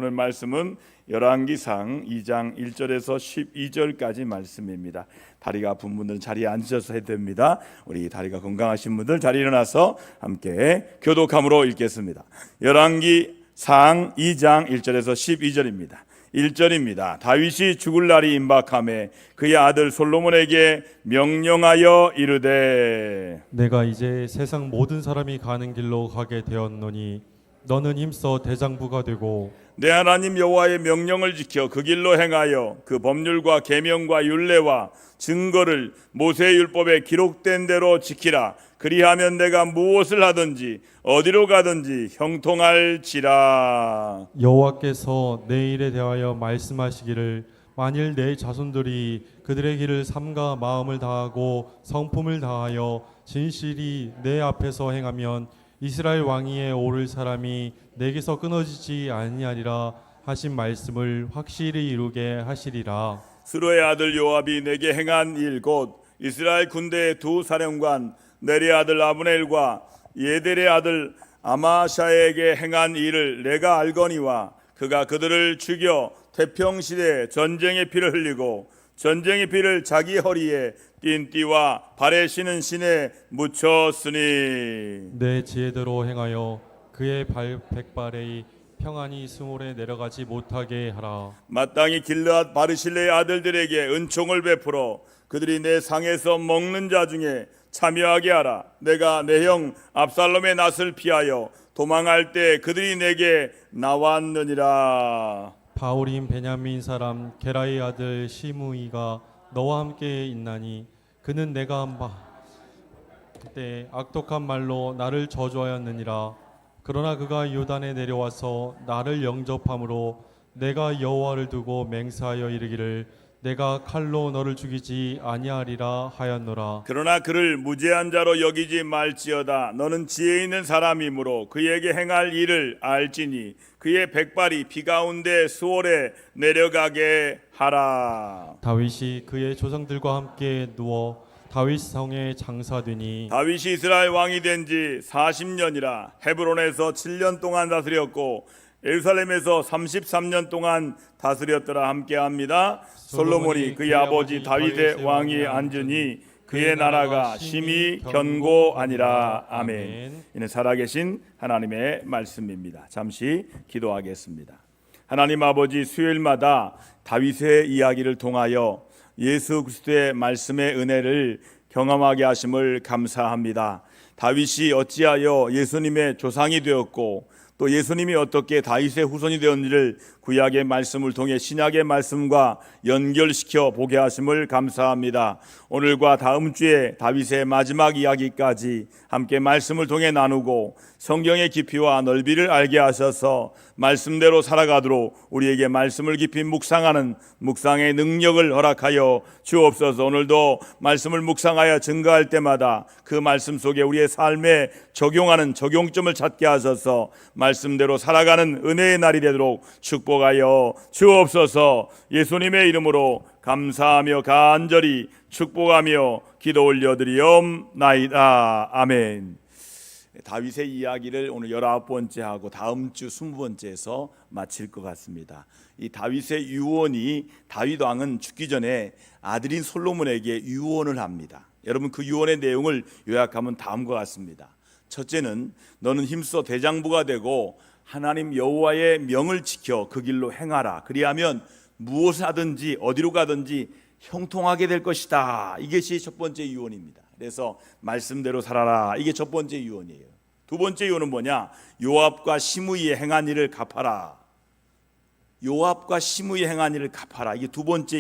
오늘 말씀은 열왕기상 2장 1절에서 12절까지 말씀입니다. 다리가 아픈 분들은 자리에 앉으셔서 해도 됩니다. 우리 다리가 건강하신 분들 자리 일어나서 함께 교독함으로 읽겠습니다. 열왕기상 2장 1절에서 12절입니다. 1절입니다. 다윗이 죽을 날이 임박하매 그의 아들 솔로몬에게 명령하여 이르되 내가 이제 세상 모든 사람이 가는 길로 가게 되었노니 너는 힘써 대장부가 되고 내 하나님 여호와의 명령을 지켜 그 길로 행하여 그 법률과 계명과 율례와 증거를 모세의 율법에 기록된 대로 지키라. 그리하면 내가 무엇을 하든지 어디로 가든지 형통할지라. 여호와께서 내 일에 대하여 말씀하시기를 만일 내 자손들이 그들의 길을 삼가 마음을 다하고 성품을 다하여 진실이 내 앞에서 행하면 이스라엘 왕위에 오를 사람이 내게서 끊어지지 아니하리라 하신 말씀을 확실히 이루게 하시리라. 스루의 아들 요압이 내게 행한 일 곧 이스라엘 군대의 두 사령관 네리의 아들 아브넬과 예델의 아들 아마샤에게 행한 일을 내가 알거니와 그가 그들을 죽여 태평시대에 전쟁의 피를 흘리고 전쟁의 피를 자기 허리에 띤 띠와 발에 신은 신에 묻혔으니 내 지혜대로 행하여 그의 백발의 평안히 스몰에 내려가지 못하게 하라. 마땅히 길르앗 바르실레의 아들들에게 은총을 베풀어 그들이 내 상에서 먹는 자 중에 참여하게 하라. 내가 내 형 압살롬의 낯을 피하여 도망할 때 그들이 내게 나왔느니라. 바울인 베냐민 사람 게라의 아들 시므이가 너와 함께 있나니 그는 내가 그때 악독한 말로 나를 저주하였느니라. 그러나 그가 요단에 내려와서 나를 영접함으로 내가 여호와를 두고 맹세하여 이르기를 내가 칼로 너를 죽이지 아니하리라 하였노라. 그러나 그를 무죄한 자로 여기지 말지어다. 너는 지혜 있는 사람이므로 그에게 행할 일을 알지니 그의 백발이 비 가운데 수월에 내려가게 하라. 다윗이 그의 조상들과 함께 누워 다윗 성에 장사되니 다윗이 이스라엘 왕이 된 지 40년이라 헤브론에서 7년 동안 다스렸고 예루살렘에서 33년 동안 다스렸더라. 함께합니다. 솔로몬이 그의 아버지 다윗의 왕이 앉으니 그의 나라가 심히 견고하니라. 아멘. 이는 살아계신 하나님의 말씀입니다. 잠시 기도하겠습니다. 하나님 아버지, 수요일마다 다윗의 이야기를 통하여 예수 그리스도의 말씀의 은혜를 경험하게 하심을 감사합니다. 다윗이 어찌하여 예수님의 조상이 되었고 또 예수님이 어떻게 다윗의 후손이 되었는지를 구약의 말씀을 통해 신약의 말씀과 연결시켜 보게 하심을 감사합니다. 오늘과 다음 주에 다윗의 마지막 이야기까지 함께 말씀을 통해 나누고 성경의 깊이와 넓이를 알게 하셔서 말씀대로 살아가도록 우리에게 말씀을 깊이 묵상하는 묵상의 능력을 허락하여 주옵소서. 오늘도 말씀을 묵상하여 증거할 때마다 그 말씀 속에 우리의 삶에 적용하는 적용점을 찾게 하셔서 말씀대로 살아가는 은혜의 날이 되도록 축복하여 주옵소서. 예수님의 이름으로 감사하며 간절히 축복하며 기도 올려드리옵나이다. 아멘. 다윗의 이야기를 오늘 19번째 하고 다음 주 20번째에서 마칠 것 같습니다. 이 다윗의 유언이 다윗 왕은 죽기 전에 아들인 솔로몬에게 유언을 합니다. 여러분, 그 유언의 내용을 요약하면 다음과 같습니다. 첫째는 너는 힘써 대장부가 되고 하나님 여호와의 명을 지켜 그 길로 행하라. 그리하면 무엇을 하든지 어디로 가든지 형통하게 될 것이다. 이것이 첫 번째 유언입니다. 그래서 말씀대로 살아라. 이게 첫 번째 유언이에요. 두 번째 유언은 뭐냐? 요압과 시므이의 행한 일을 갚아라. 요압과 시므이의 행한 일을 갚아라. 이게 두 번째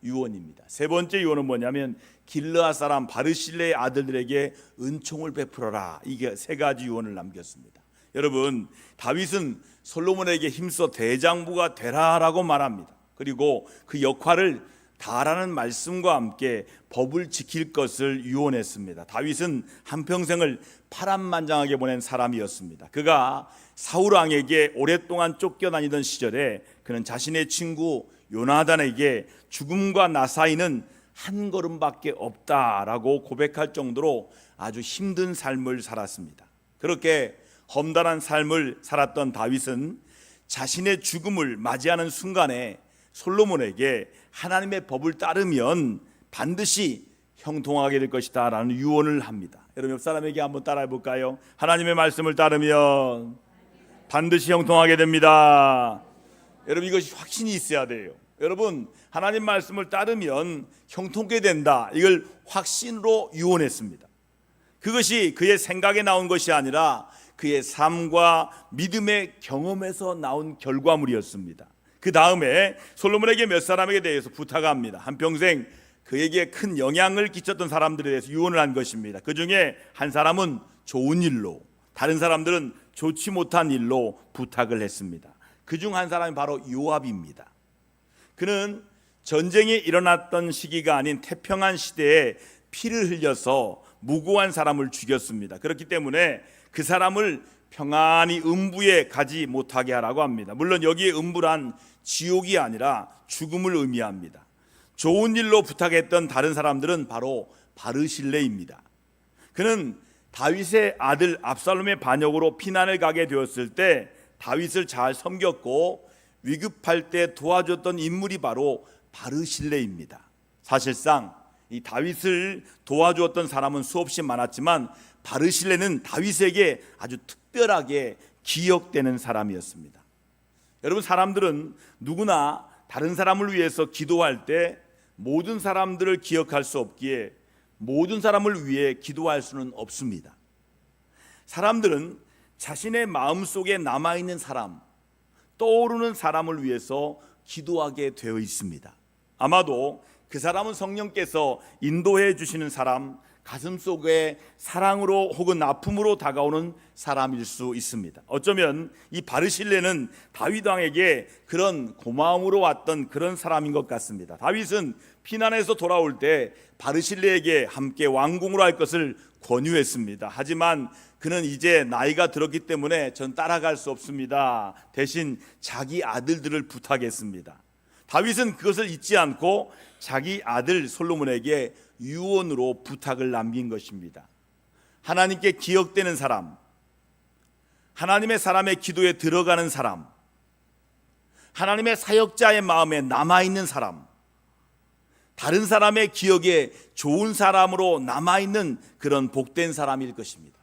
유언입니다. 세 번째 유언은 뭐냐면 길르앗 사람 바르실레의 아들들에게 은총을 베풀어라. 이게 세 가지 유언을 남겼습니다. 여러분, 다윗은 솔로몬에게 힘써 대장부가 되라라고 말합니다. 그리고 그 역할을 다라는 말씀과 함께 법을 지킬 것을 유언했습니다. 다윗은 한평생을 파란만장하게 보낸 사람이었습니다. 그가 사울 왕에게 오랫동안 쫓겨다니던 시절에 그는 자신의 친구 요나단에게 죽음과 나 사이는 한 걸음밖에 없다라고 고백할 정도로 아주 힘든 삶을 살았습니다. 그렇게 험난한 삶을 살았던 다윗은 자신의 죽음을 맞이하는 순간에 솔로몬에게 하나님의 법을 따르면 반드시 형통하게 될 것이다 라는 유언을 합니다. 여러분 옆 사람에게 한번 따라해 볼까요? 하나님의 말씀을 따르면 반드시 형통하게 됩니다. 여러분 이것이 확신이 있어야 돼요. 여러분 하나님 말씀을 따르면 형통하게 된다, 이걸 확신으로 유언했습니다. 그것이 그의 생각에 나온 것이 아니라 그의 삶과 믿음의 경험에서 나온 결과물이었습니다. 그 다음에 솔로몬에게 몇 사람에게 대해서 부탁합니다. 한평생 그에게 큰 영향을 끼쳤던 사람들에 대해서 유언을 한 것입니다. 그 중에 한 사람은 좋은 일로, 다른 사람들은 좋지 못한 일로 부탁을 했습니다. 그 중 한 사람이 바로 요압입니다. 그는 전쟁이 일어났던 시기가 아닌 태평한 시대에 피를 흘려서 무고한 사람을 죽였습니다. 그렇기 때문에 그 사람을 평안히 음부에 가지 못하게 하라고 합니다. 물론 여기에 음부란 지옥이 아니라 죽음을 의미합니다. 좋은 일로 부탁했던 다른 사람들은 바로 바르실레입니다. 그는 다윗의 아들 압살롬의 반역으로 피난을 가게 되었을 때 다윗을 잘 섬겼고 위급할 때 도와줬던 인물이 바로 바르실레입니다. 사실상 이 다윗을 도와주었던 사람은 수없이 많았지만 바르실레는 다윗에게 아주 특별하게 기억되는 사람이었습니다. 여러분 사람들은 누구나 다른 사람을 위해서 기도할 때 모든 사람들을 기억할 수 없기에 모든 사람을 위해 기도할 수는 없습니다. 사람들은 자신의 마음속에 남아있는 사람, 떠오르는 사람을 위해서 기도하게 되어 있습니다. 아마도 그 사람은 성령께서 인도해 주시는 사람, 가슴속에 사랑으로 혹은 아픔으로 다가오는 사람일 수 있습니다. 어쩌면 이 바르실레는 다윗 왕에게 그런 고마움으로 왔던 그런 사람인 것 같습니다. 다윗은 피난에서 돌아올 때 바르실레에게 함께 왕궁으로 할 것을 권유했습니다. 하지만 그는 이제 나이가 들었기 때문에 전 따라갈 수 없습니다. 대신 자기 아들들을 부탁했습니다. 다윗은 그것을 잊지 않고 자기 아들 솔로몬에게 유언으로 부탁을 남긴 것입니다. 하나님께 기억되는 사람, 하나님의 사람의 기도에 들어가는 사람, 하나님의 사역자의 마음에 남아있는 사람, 다른 사람의 기억에 좋은 사람으로 남아있는 그런 복된 사람일 것입니다.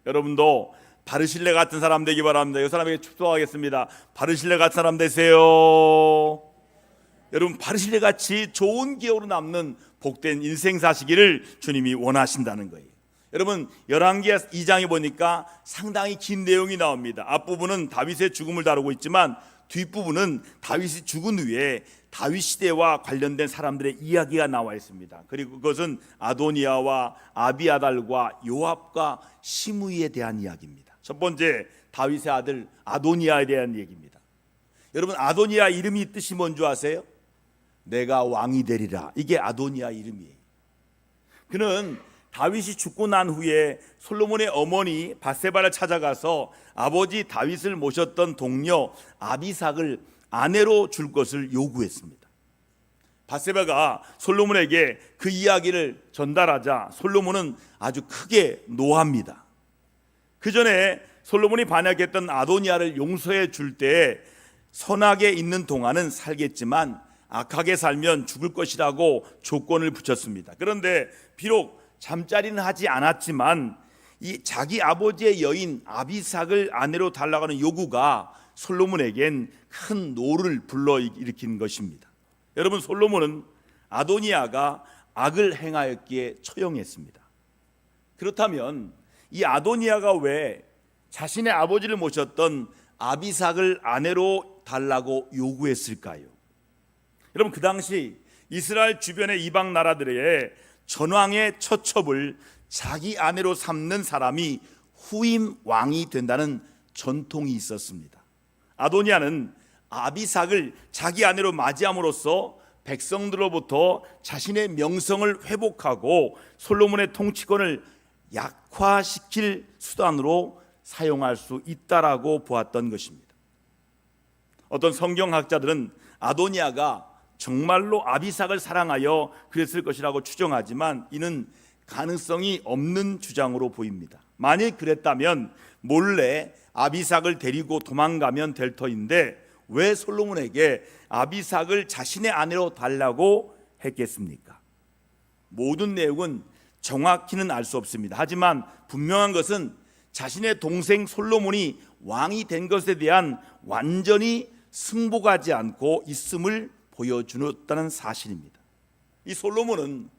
여러분도 바르실레 같은 사람 되기 바랍니다. 이 사람에게 축복하겠습니다. 바르실레 같은 사람 되세요. 여러분 바르실레 같이 좋은 기억으로 남는 복된 인생 사시기를 주님이 원하신다는 거예요. 여러분 열왕기 2장에 보니까 상당히 긴 내용이 나옵니다. 앞부분은 다윗의 죽음을 다루고 있지만 뒷부분은 다윗이 죽은 후에 다윗 시대와 관련된 사람들의 이야기가 나와 있습니다. 그리고 그것은 아도니아와 아비아달과 요압과 시므이에 대한 이야기입니다. 첫 번째 다윗의 아들 아도니아에 대한 얘기입니다. 여러분 아도니아 이름이 뜻이 뭔지 아세요? 내가 왕이 되리라. 이게 아도니아 이름이에요. 그는 다윗이 죽고 난 후에 솔로몬의 어머니 밧세바를 찾아가서 아버지 다윗을 모셨던 동료 아비삭을 아내로 줄 것을 요구했습니다. 밧세바가 솔로몬에게 그 이야기를 전달하자 솔로몬은 아주 크게 노합니다. 그 전에 솔로몬이 반역했던 아도니아를 용서해 줄 때 선하게 있는 동안은 살겠지만 악하게 살면 죽을 것이라고 조건을 붙였습니다. 그런데 비록 잠자리는 하지 않았지만 이 자기 아버지의 여인 아비삭을 아내로 달라고 하는 요구가 솔로몬에겐 큰 노를 불러일으킨 것입니다. 여러분 솔로몬은 아도니아가 악을 행하였기에 처형했습니다. 그렇다면 이 아도니아가 왜 자신의 아버지를 모셨던 아비삭을 아내로 달라고 요구했을까요? 여러분 그 당시 이스라엘 주변의 이방 나라들의 전왕의 처첩을 자기 아내로 삼는 사람이 후임 왕이 된다는 전통이 있었습니다. 아도니아는 아비삭을 자기 아내로 맞이함으로써 백성들로부터 자신의 명성을 회복하고 솔로몬의 통치권을 약화시킬 수단으로 사용할 수 있다라고 보았던 것입니다. 어떤 성경학자들은 아도니아가 정말로 아비삭을 사랑하여 그랬을 것이라고 추정하지만 이는 가능성이 없는 주장으로 보입니다. 만일 그랬다면 몰래 아비삭을 데리고 도망가면 될 터인데 왜 솔로몬에게 아비삭을 자신의 아내로 달라고 했겠습니까? 모든 내용은 정확히는 알 수 없습니다. 하지만 분명한 것은 자신의 동생 솔로몬이 왕이 된 것에 대한 완전히 승복하지 않고 있음을 보여주었다는 사실입니다. 이 솔로몬은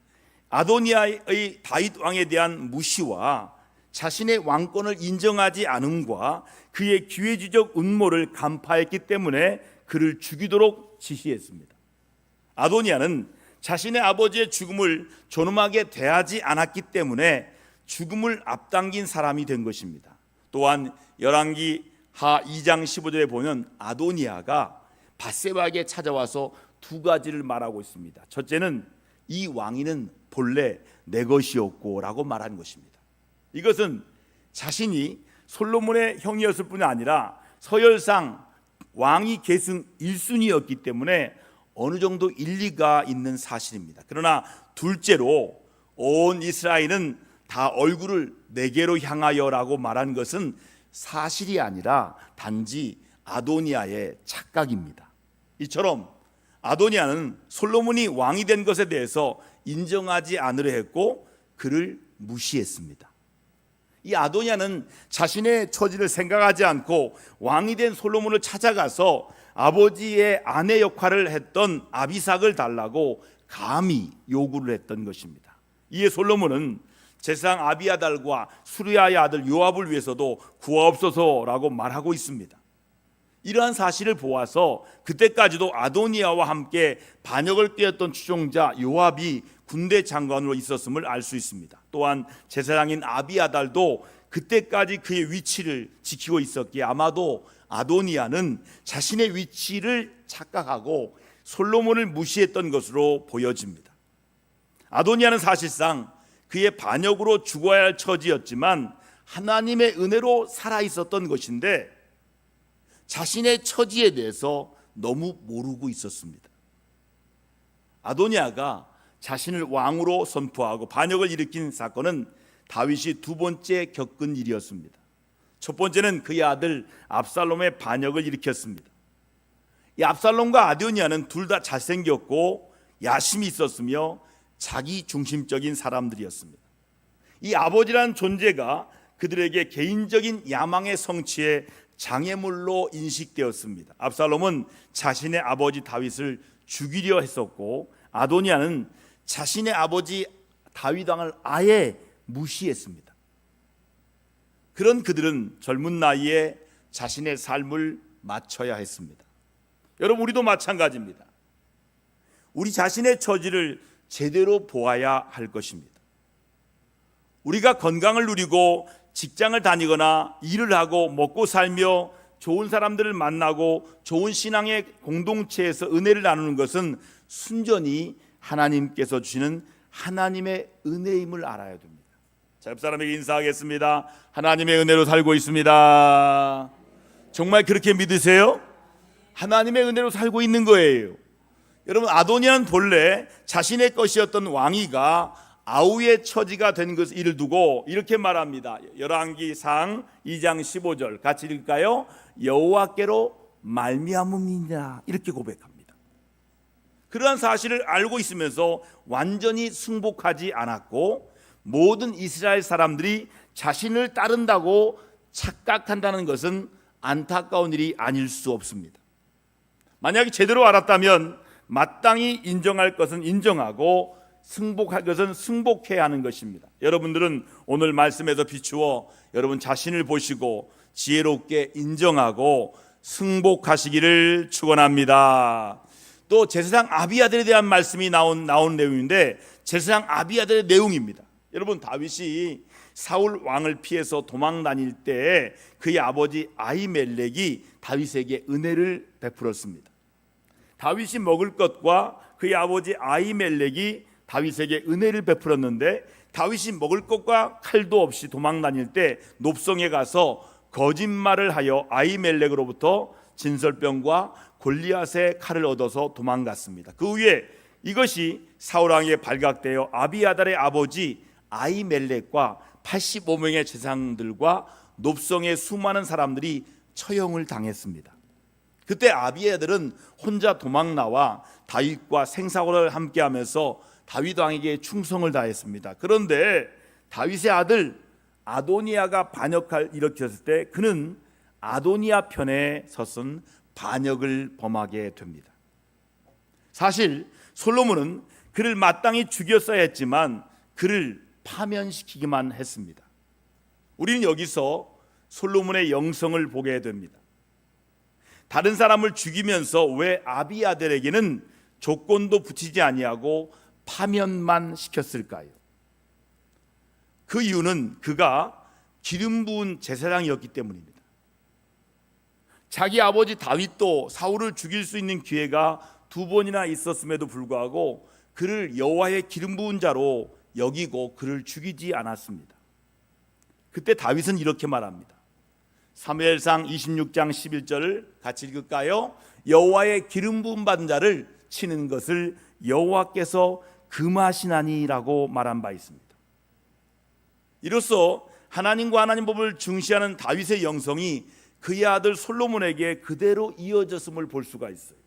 아도니아의 다윗 왕에 대한 무시와 자신의 왕권을 인정하지 않음과 그의 기회주의적 음모를 간파했기 때문에 그를 죽이도록 지시했습니다. 아도니아는 자신의 아버지의 죽음을 존엄하게 대하지 않았기 때문에 죽음을 앞당긴 사람이 된 것입니다. 또한 열왕기 하 2장 15절에 보면 아도니아가 밧세바에게 찾아와서 두 가지를 말하고 있습니다. 첫째는 이 왕위는 본래 내 것이었고 라고 말하는 것입니다. 이것은 자신이 솔로몬의 형이었을 뿐 아니라 서열상 왕위 계승 1순위였기 때문에 어느 정도 일리가 있는 사실입니다. 그러나 둘째로 온 이스라엘은 다 얼굴을 내게로 향하여라고 말한 것은 사실이 아니라 단지 아도니아의 착각입니다. 이처럼 아도니아는 솔로몬이 왕이 된 것에 대해서 인정하지 않으려 했고 그를 무시했습니다. 이 아도니아는 자신의 처지를 생각하지 않고 왕이 된 솔로몬을 찾아가서 아버지의 아내 역할을 했던 아비삭을 달라고 감히 요구를 했던 것입니다. 이에 솔로몬은 제사장 아비아달과 수르야의 아들 요압을 위해서도 구하옵소서라고 말하고 있습니다. 이러한 사실을 보아서 그때까지도 아도니아와 함께 반역을 꾀했던 추종자 요압이 군대 장관으로 있었음을 알 수 있습니다. 또한 제사장인 아비아달도 그때까지 그의 위치를 지키고 있었기에 아마도 아도니아는 자신의 위치를 착각하고 솔로몬을 무시했던 것으로 보여집니다. 아도니아는 사실상 그의 반역으로 죽어야 할 처지였지만 하나님의 은혜로 살아 있었던 것인데 자신의 처지에 대해서 너무 모르고 있었습니다. 아도니아가 자신을 왕으로 선포하고 반역을 일으킨 사건은 다윗이 두 번째 겪은 일이었습니다. 첫 번째는 그의 아들 압살롬의 반역을 일으켰습니다. 이 압살롬과 아도니아는 둘 다 잘생겼고 야심이 있었으며 자기 중심적인 사람들이었습니다. 이 아버지라는 존재가 그들에게 개인적인 야망의 성취에 장애물로 인식되었습니다. 압살롬은 자신의 아버지 다윗을 죽이려 했었고 아도니아는 자신의 아버지 다윗 왕을 아예 무시했습니다. 그런 그들은 젊은 나이에 자신의 삶을 맞춰야 했습니다. 여러분, 우리도 마찬가지입니다. 우리 자신의 처지를 제대로 보아야 할 것입니다. 우리가 건강을 누리고 직장을 다니거나 일을 하고 먹고 살며 좋은 사람들을 만나고 좋은 신앙의 공동체에서 은혜를 나누는 것은 순전히 하나님께서 주시는 하나님의 은혜임을 알아야 됩니다. 자, 옆 사람에게 인사하겠습니다. 하나님의 은혜로 살고 있습니다. 정말 그렇게 믿으세요? 하나님의 은혜로 살고 있는 거예요. 여러분, 아도니아는 본래 자신의 것이었던 왕위가 아우의 처지가 된 것을 이를 두고 이렇게 말합니다. 열왕기상 2장 15절 같이 읽을까요? 여호와께로 말미암음이니라 이렇게 고백합니다. 그러한 사실을 알고 있으면서 완전히 승복하지 않았고 모든 이스라엘 사람들이 자신을 따른다고 착각한다는 것은 안타까운 일이 아닐 수 없습니다. 만약에 제대로 알았다면 마땅히 인정할 것은 인정하고 승복할 것은 승복해야 하는 것입니다. 여러분들은 오늘 말씀에서 비추어 여러분 자신을 보시고 지혜롭게 인정하고 승복하시기를 축원합니다. 또 제사장 아비아들에 대한 말씀이 나온 내용인데 제사장 아비아들의 내용입니다. 여러분, 다윗이 사울 왕을 피해서 도망 다닐 때 그의 아버지 아히멜렉이 다윗에게 은혜를 베풀었습니다. 다윗이 먹을 것과 그의 아버지 아히멜렉이 다윗에게 은혜를 베풀었는데 다윗이 먹을 것과 칼도 없이 도망 다닐 때 높성에 가서 거짓말을 하여 아히멜렉으로부터 진설병과 골리앗의 칼을 얻어서 도망갔습니다. 그 후에 이것이 사울 왕에게 발각되어 아비아달의 아버지 아히멜렉과 85명의 제사장들과 높성의 수많은 사람들이 처형을 당했습니다. 그때 아비아들은 혼자 도망 나와 다윗과 생사고를 함께하면서 다윗 왕에게 충성을 다했습니다. 그런데 다윗의 아들 아도니아가 반역을 일으켰을 때 그는 아도니아 편에 섰은 반역을 범하게 됩니다. 사실 솔로몬은 그를 마땅히 죽였어야 했지만 그를 파면시키기만 했습니다. 우리는 여기서 솔로몬의 영성을 보게 됩니다. 다른 사람을 죽이면서 왜 아비아들에게는 조건도 붙이지 아니하고 파면만 시켰을까요? 그 이유는 그가 기름 부은 제사장이었기 때문입니다. 자기 아버지 다윗도 사울을 죽일 수 있는 기회가 2번이나 있었음에도 불구하고 그를 여호와의 기름 부은 자로 여기고 그를 죽이지 않았습니다. 그때 다윗은 이렇게 말합니다. 사무엘상 26장 11절을 같이 읽을까요? 여호와의 기름 부음 받은 자를 치는 것을 여호와께서 금하시나니라고 말한 바 있습니다. 이로써 하나님과 하나님 법을 중시하는 다윗의 영성이 그의 아들 솔로몬에게 그대로 이어졌음을 볼 수가 있어요.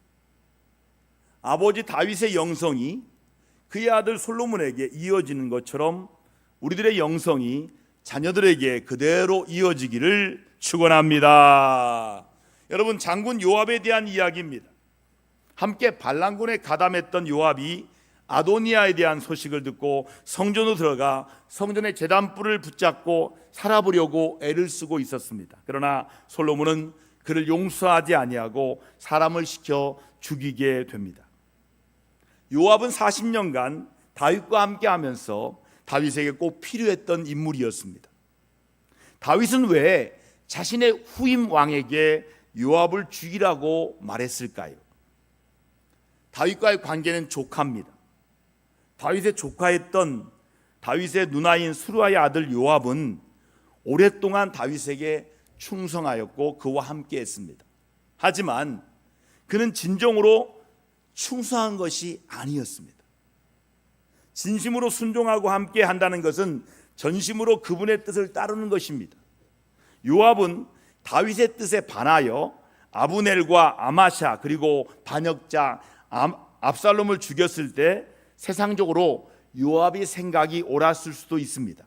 아버지 다윗의 영성이 그의 아들 솔로몬에게 이어지는 것처럼 우리들의 영성이 자녀들에게 그대로 이어지기를 축원합니다. 여러분, 장군 요압에 대한 이야기입니다. 함께 반란군에 가담했던 요압이 아도니아에 대한 소식을 듣고 성전으로 들어가 성전의 제단불을 붙잡고 살아보려고 애를 쓰고 있었습니다. 그러나 솔로몬은 그를 용서하지 아니하고 사람을 시켜 죽이게 됩니다. 요압은 40년간 다윗과 함께하면서 다윗에게 꼭 필요했던 인물이었습니다. 다윗은 왜 자신의 후임 왕에게 요압을 죽이라고 말했을까요? 다윗과의 관계는 조카입니다. 다윗의 조카였던 다윗의 누나인 수르아의 아들 요압은 오랫동안 다윗에게 충성하였고 그와 함께했습니다. 하지만 그는 진정으로 충성한 것이 아니었습니다. 진심으로 순종하고 함께 한다는 것은 전심으로 그분의 뜻을 따르는 것입니다. 요압은 다윗의 뜻에 반하여 아브넬과 아마샤 그리고 반역자 압살롬을 죽였을 때 세상적으로 요압의 생각이 옳았을 수도 있습니다.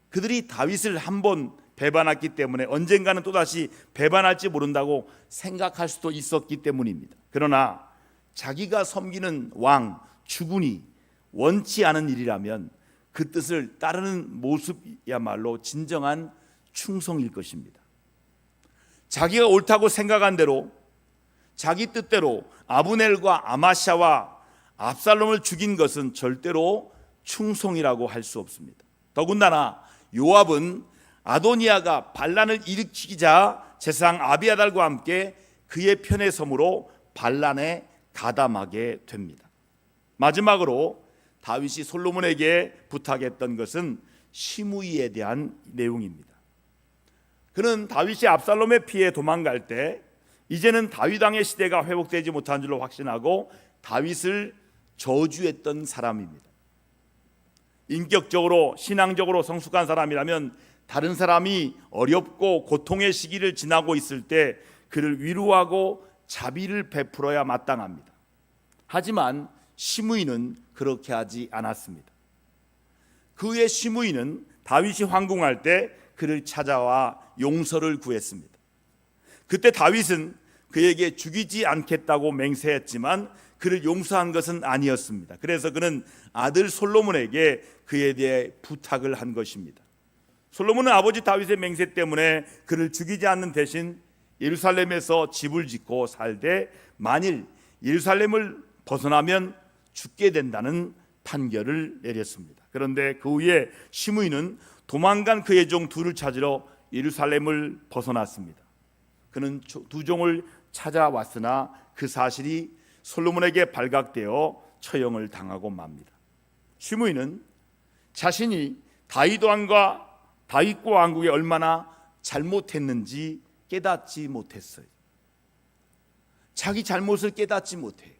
그들이 다윗을 한번 배반했기 때문에 언젠가는 또다시 배반할지 모른다고 생각할 수도 있었기 때문입니다. 그러나 자기가 섬기는 왕, 주군이 원치 않은 일이라면 그 뜻을 따르는 모습이야말로 진정한 충성일 것입니다. 자기가 옳다고 생각한 대로 자기 뜻대로 아브넬과 아마샤와 압살롬을 죽인 것은 절대로 충성이라고 할 수 없습니다. 더군다나 요압은 아도니아가 반란을 일으키자 제사장 아비아달과 함께 그의 편에 서므로 반란에 가담하게 됩니다. 마지막으로 다윗이 솔로몬에게 부탁했던 것은 시므이에 대한 내용입니다. 그는 다윗이 압살롬의 피해 도망갈 때 이제는 다윗 왕의 시대가 회복되지 못한 줄로 확신하고 다윗을 저주했던 사람입니다. 인격적으로 신앙적으로 성숙한 사람이라면 다른 사람이 어렵고 고통의 시기를 지나고 있을 때 그를 위로하고 자비를 베풀어야 마땅합니다. 하지만 시므이는 그렇게 하지 않았습니다. 그의 시므이는 다윗이 황궁할 때 그를 찾아와 용서를 구했습니다. 그때 다윗은 그에게 죽이지 않겠다고 맹세했지만 그를 용서한 것은 아니었습니다. 그래서 그는 아들 솔로몬에게 그에 대해 부탁을 한 것입니다. 솔로몬은 아버지 다윗의 맹세 때문에 그를 죽이지 않는 대신 예루살렘에서 집을 짓고 살되 만일 예루살렘을 벗어나면 죽게 된다는 판결을 내렸습니다. 그런데 그 후에 시므이는 도망간 그의 종 둘을 찾으러 예루살렘을 벗어났습니다. 그는 두 종을 찾아왔으나 그 사실이 솔로몬에게 발각되어 처형을 당하고 맙니다. 시므이는 자신이 다윗과 왕국이 얼마나 잘못했는지 깨닫지 못했어요. 자기 잘못을 깨닫지 못해요.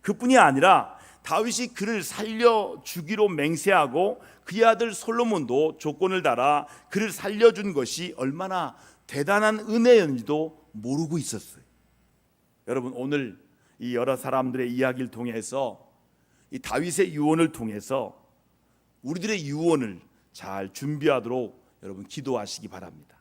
그뿐이 아니라 다윗이 그를 살려주기로 맹세하고 그의 아들 솔로몬도 조건을 달아 그를 살려준 것이 얼마나 대단한 은혜였는지도 모르고 있었어요. 여러분, 오늘 이 여러 사람들의 이야기를 통해서, 이 다윗의 유언을 통해서 우리들의 유언을 잘 준비하도록 여러분 기도하시기 바랍니다.